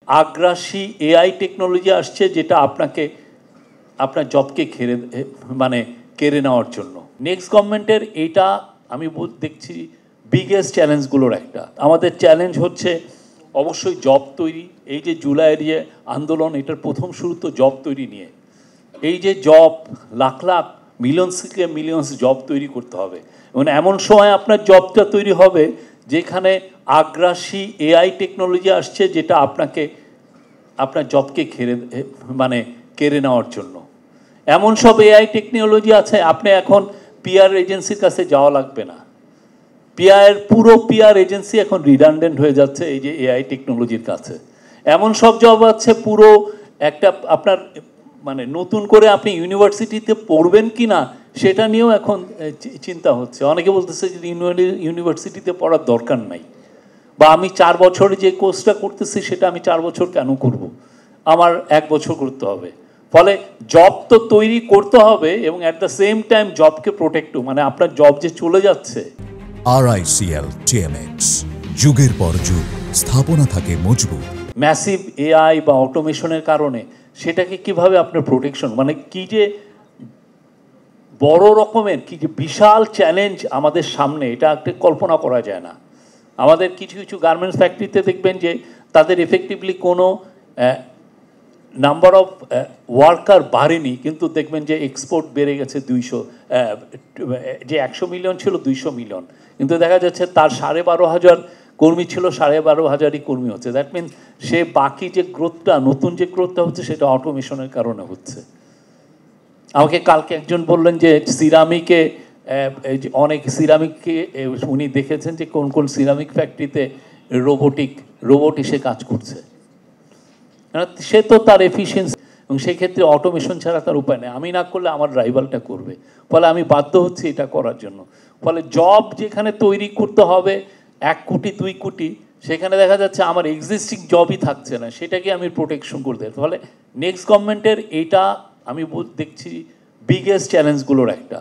আগ্রাসী AI technology আসছে, যেটা আপনার জবকে কেড়ে নেওয়ার জন্য। নেক্সট গভর্নমেন্টের এটা আমি দেখছি বিগেস্ট চ্যালেঞ্জগুলোর একটা। আমাদের চ্যালেঞ্জ হচ্ছে অবশ্যই জব তৈরি। এই যে জুলাইয়ের যে আন্দোলন, এটার প্রথম শুরু তো জব তৈরি নিয়ে। এই যে job, lakh lakh millions job তৈরি করতে হবে, এবং এমন সময় আপনার জবটা তৈরি হবে যেখানে আগ্রাসী এআই টেকনোলজি আসছে, যেটা আপনার জবকে কেড়ে নেওয়ার জন্য। এমন সব এআই টেকনোলজি আছে, আপনি এখন পিআর এজেন্সির কাছে যাওয়া লাগবে না। পুরো পিআর এজেন্সি এখন রিডান্ডেন্ট হয়ে যাচ্ছে এই যে এআই টেকনোলজির কাছে। এমন সব জব আছে, পুরো একটা আপনার নতুন করে আপনি ইউনিভার্সিটিতে পড়বেন কি না সেটা নিয়েও এখন চিন্তা হচ্ছে। অনেকে বলতেছে যে ইউনিভার্সিটিতে পড়ার দরকার নাই, বা আমি 4 বছরে যে কোর্সটা করতেছি সেটা আমি 4 বছর কেন করব, আমার 1 বছর করতে হবে। ফলে জব তো তৈরি করতে হবে, এবং অ্যাট দ্য সেম টাইম জবকে প্রোটেক্টও, আপনার জব যে চলে যাচ্ছে। RICL TMX, যুগের পর যুগ স্থাপনা থাকে মজবুত। ম্যাসিভ এআই বা অটোমেশনের কারণে সেটাকে কিভাবে আপনার প্রোটেকশন, কি যে বড় রকমের, কি যে বিশাল চ্যালেঞ্জ আমাদের সামনে, এটা একটা কল্পনা করা যায় না। আমাদের কিছু কিছু গার্মেন্টস ফ্যাক্টরিতে দেখবেন যে তাদের এফেক্টিভলি কোনো নাম্বার অফ ওয়ার্কার বাড়েনি, কিন্তু দেখবেন যে এক্সপোর্ট বেড়ে গেছে 200, যে 100 মিলিয়ন ছিল 200 মিলিয়ন, কিন্তু দেখা যাচ্ছে তার 12,500 কর্মী ছিল, 12,500ই কর্মী হচ্ছে। দ্যাট মিনস সে বাকি যে গ্রোথটা, নতুন যে গ্রোথটা হচ্ছে, সেটা অটোমেশনের কারণে হচ্ছে। আমাকে কালকে একজন বললেন যে সিরামিকে, অনেক সিরামিককে উনি দেখেছেন যে কোন কোন সিরামিক ফ্যাক্টরিতে রোবট এসে কাজ করছে। সে তো তার এফিসিয়েন্সি, এবং সেই ক্ষেত্রে অটোমেশন ছাড়া তার উপায় নেই। আমি না করলে আমার রাইভালটা করবে, ফলে আমি বাধ্য হচ্ছি এটা করার জন্য। ফলে জব যেখানে তৈরি করতে হবে 1 কোটি 2 কোটি, সেখানে দেখা যাচ্ছে আমার এক্সিস্টিং জবই থাকছে না, সেটাকে আমি প্রোটেকশন করতে। ফলে নেক্সট গভর্নমেন্টের এটা আমি দেখছি বিগেস্ট চ্যালেঞ্জগুলোর একটা।